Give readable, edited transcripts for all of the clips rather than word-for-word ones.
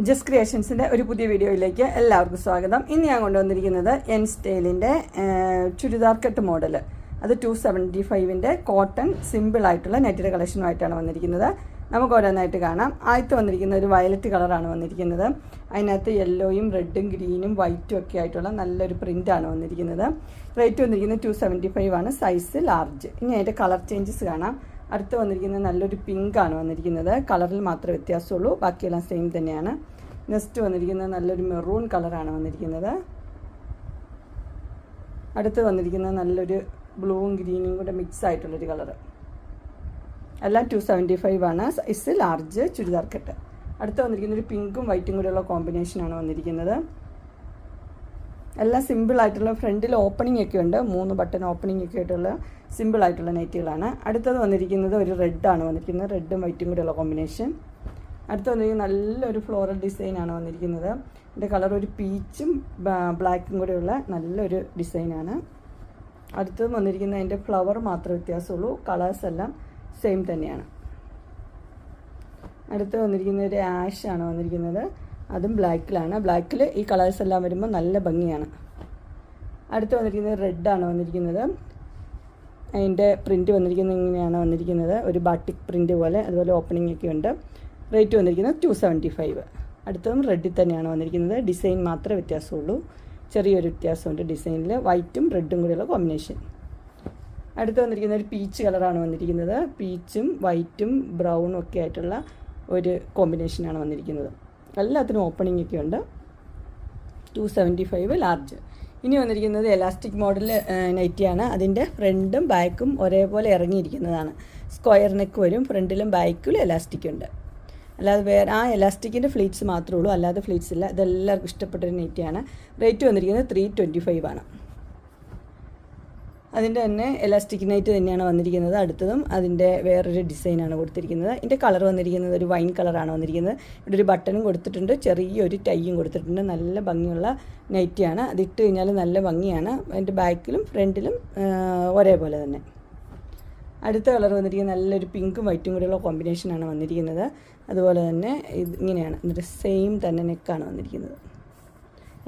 Just ക്രിയേഷൻസിൻ്റെ ഒരു പുതിയ വീഡിയോയിലേക്ക് എല്ലാവർക്കും സ്വാഗതം. ഇന്ന് ഞാൻ കൊണ്ടുവന്നിരിക്കുന്നത് എൻ സ്റ്റൈലിൻ്റെ ചുരിദാർ കട്ട് മോഡൽ. അത് 275-ൻ്റെ കോട്ടൺ സിമ്പിളായിട്ടുള്ള നെറ്റഡ് കളക്ഷനുമായിട്ടാണ് വന്നിരിക്കുന്നത്. നമുക്ക് ഓരോന്നായിട്ട് കാണാം. ആദ്യത്തെ വന്നിരിക്കുന്ന ഒരു വയലറ്റ് കളറാണ് വന്നിരിക്കുന്നത്. അതിനകത്ത് യെല്ലോയും റെഡും ഗ്രീനും വൈറ്റും ഒക്കെ ആയിട്ടുള്ള നല്ലൊരു പ്രിൻ്റാണ് വന്നിരിക്കുന്നത്. റേറ്റ് വന്നിരിക്കുന്നത് 275 ആണ്, സൈസ് ലാർജ്. ഇനി അതിൻ്റെ കളർ ചേഞ്ചസ് കാണാം. അടുത്ത് വന്നിരിക്കുന്നത് നല്ലൊരു പിങ്കാണ് വന്നിരിക്കുന്നത്. കളറിൽ മാത്രമേ വ്യത്യാസമുള്ളൂ, ബാക്കിയെല്ലാം സെയിം തന്നെയാണ്. നെക്സ്റ്റ് വന്നിരിക്കുന്നത് നല്ലൊരു മെറൂൺ കളറാണ് വന്നിരിക്കുന്നത്. അടുത്ത് വന്നിരിക്കുന്നത് നല്ലൊരു ബ്ലൂവും ഗ്രീനും കൂടെ മിക്സ് ആയിട്ടുള്ളൊരു കളറ്. എല്ലാം 275 ആണ്, സൈസ് ലാർജ്, ചുരിദാർ കട്ട്. അടുത്ത് വന്നിരിക്കുന്നത് ഒരു പിങ്കും വൈറ്റും കൂടെയുള്ള കോമ്പിനേഷനാണ് വന്നിരിക്കുന്നത്. എല്ലാം സിമ്പിളായിട്ടുള്ള ഫ്രണ്ടിൽ ഓപ്പണിംഗ് ഒക്കെ ഉണ്ട്, 3 ബട്ടൺ ഓപ്പണിംഗ് ഒക്കെ ആയിട്ടുള്ള സിമ്പിളായിട്ടുള്ള നൈറ്റുകളാണ്. അടുത്തത് വന്നിരിക്കുന്നത് ഒരു റെഡാണ് വന്നിരിക്കുന്നത്, റെഡും വൈറ്റും കൂടെയുള്ള കോമ്പിനേഷൻ. അടുത്ത് വന്നിരിക്കുന്നത് നല്ലൊരു ഫ്ലോറൽ ഡിസൈനാണ് വന്നിരിക്കുന്നത്. ഇതിൻ്റെ കളർ ഒരു പീച്ചും ബ്ലാക്കും കൂടെയുള്ള നല്ലൊരു ഡിസൈനാണ്. അടുത്തത് വന്നിരിക്കുന്നത് അതിൻ്റെ ഫ്ലവർ മാത്രമേ വ്യത്യാസമുള്ളൂ, കളേഴ്സ് എല്ലാം സെയിം തന്നെയാണ്. അടുത്ത് വന്നിരിക്കുന്ന ഒരു ആഷാണ് വന്നിരിക്കുന്നത്, അതും ബ്ലാക്കിലാണ്. ബ്ലാക്കിൽ ഈ കളേഴ്സ് എല്ലാം വരുമ്പോൾ നല്ല ഭംഗിയാണ്. അടുത്ത് വന്നിരിക്കുന്നത് റെഡാണ് വന്നിരിക്കുന്നത്. അതിൻ്റെ പ്രിൻറ്റ് വന്നിരിക്കുന്നത് ഇങ്ങനെയാണ് വന്നിരിക്കുന്നത്, ഒരു ബാട്ടിക് പ്രിൻറ്റ് പോലെ. അതുപോലെ ഓപ്പണിംഗ് ഒക്കെ ഉണ്ട്. റേറ്റ് വന്നിരിക്കുന്നത് 275. അടുത്തതും റെഡിൽ തന്നെയാണ് വന്നിരിക്കുന്നത്, ഡിസൈൻ മാത്രമേ വ്യത്യാസമുള്ളൂ, ചെറിയൊരു വ്യത്യാസമുണ്ട് ഡിസൈനിൽ, വൈറ്റും റെഡും കൂടെയുള്ള കോമ്പിനേഷൻ. അടുത്ത് വന്നിരിക്കുന്ന ഒരു പീച്ച് കളറാണ് വന്നിരിക്കുന്നത്. പീച്ചും വൈറ്റും ബ്രൗണും ഒക്കെ ആയിട്ടുള്ള ഒരു കോമ്പിനേഷനാണ് വന്നിരിക്കുന്നത്. എല്ലാത്തിനും ഓപ്പണിംഗ് ഒക്കെ ഉണ്ട്. 275 ലാർജ്. ഇനി വന്നിരിക്കുന്നത് എലാസ്റ്റിക് മോഡൽ നൈറ്റിയാണ്. അതിൻ്റെ ഫ്രണ്ടും ബാക്കും ഒരേപോലെ ഇറങ്ങിയിരിക്കുന്നതാണ്. സ്ക്വയർ നെക്ക് വരും, ഫ്രണ്ടിലും ബാക്കിലും എലാസ്റ്റിക് ഉണ്ട്. അല്ലാതെ വേറെ ആ എലാസ്റ്റിക്കിൻ്റെ ഫ്ലീറ്റ്സ് മാത്രമേ ഉള്ളൂ, അല്ലാതെ ഫ്ലീറ്റ്സ് ഇല്ല. ഇതെല്ലാവർക്കും ഇഷ്ടപ്പെട്ടൊരു നൈറ്റിയാണ്. റേറ്റ് വന്നിരിക്കുന്നത് 325 ആണ്. അതിൻ്റെ തന്നെ എലാസ്റ്റിക് നൈറ്റ് തന്നെയാണ് വന്നിരിക്കുന്നത്. അടുത്തതും അതിൻ്റെ വേറൊരു ഡിസൈനാണ് കൊടുത്തിരിക്കുന്നത്. ഇതിൻ്റെ കളർ വന്നിരിക്കുന്നത് ഒരു വൈൻ കളറാണ് വന്നിരിക്കുന്നത്. ഇവിടെ ഒരു ബട്ടണും കൊടുത്തിട്ടുണ്ട്, ചെറിയൊരു ടൈയും കൊടുത്തിട്ടുണ്ട്. നല്ല ഭംഗിയുള്ള നൈറ്റിയാണ്. അതിട്ട് കഴിഞ്ഞാൽ നല്ല ഭംഗിയാണ്. അതിൻ്റെ ബാക്കിലും ഫ്രണ്ടിലും ഒരേപോലെ തന്നെ. അടുത്ത കളർ വന്നിരിക്കുന്നത് നല്ലൊരു പിങ്കും വൈറ്റും കൂടെയുള്ള കോമ്പിനേഷനാണ് വന്നിരിക്കുന്നത്. അതുപോലെ തന്നെ ഇത് ഇങ്ങനെയാണ്, എന്നിട്ട് സെയിം തന്നെ നെക്കാണ് വന്നിരിക്കുന്നത്,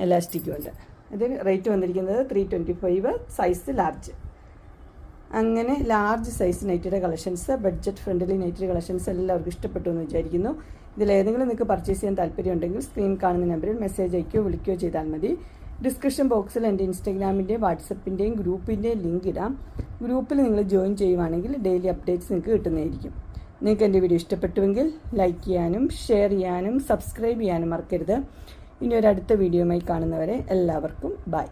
എലാസ്റ്റിക്കും ഉണ്ട്. ഇത് റേറ്റ് വന്നിരിക്കുന്നത് 325, സൈസ് ലാർജ്. അങ്ങനെ ലാർജ് സൈസ് നൈറ്റിയുടെ കളക്ഷൻസ്, ബഡ്ജറ്റ് ഫ്രണ്ട്ലി നൈറ്റിയുടെ കളക്ഷൻസ് എല്ലാവർക്കും ഇഷ്ടപ്പെട്ടു എന്ന് വിചാരിക്കുന്നു. ഇതിലേതെങ്കിലും നിങ്ങൾക്ക് പർച്ചേസ് ചെയ്യാൻ താല്പര്യമുണ്ടെങ്കിൽ സ്ക്രീൻ കാണുന്ന നമ്പറിൽ മെസ്സേജ് അയക്കുകയോ വിളിക്കുകയോ ചെയ്താൽ മതി. ഡിസ്ക്രിപ്ഷൻ ബോക്സിൽ എൻ്റെ ഇൻസ്റ്റാഗ്രാമിൻ്റെയും വാട്സപ്പിൻ്റെയും ഗ്രൂപ്പിൻ്റെയും ലിങ്ക് ഇടാം. ഗ്രൂപ്പിൽ നിങ്ങൾ ജോയിൻ ചെയ്യുവാണെങ്കിൽ ഡെയിലി അപ്ഡേറ്റ്സ് നിങ്ങൾക്ക് കിട്ടുന്നതായിരിക്കും. നിങ്ങൾക്ക് എൻ്റെ വീഡിയോ ഇഷ്ടപ്പെട്ടുവെങ്കിൽ ലൈക്ക് ചെയ്യാനും ഷെയർ ചെയ്യാനും സബ്സ്ക്രൈബ് ചെയ്യാനും മറക്കരുത്. ഇനി ഒരു അടുത്ത വീഡിയോയുമായി കാണുന്നവരെ എല്ലാവർക്കും ബൈ.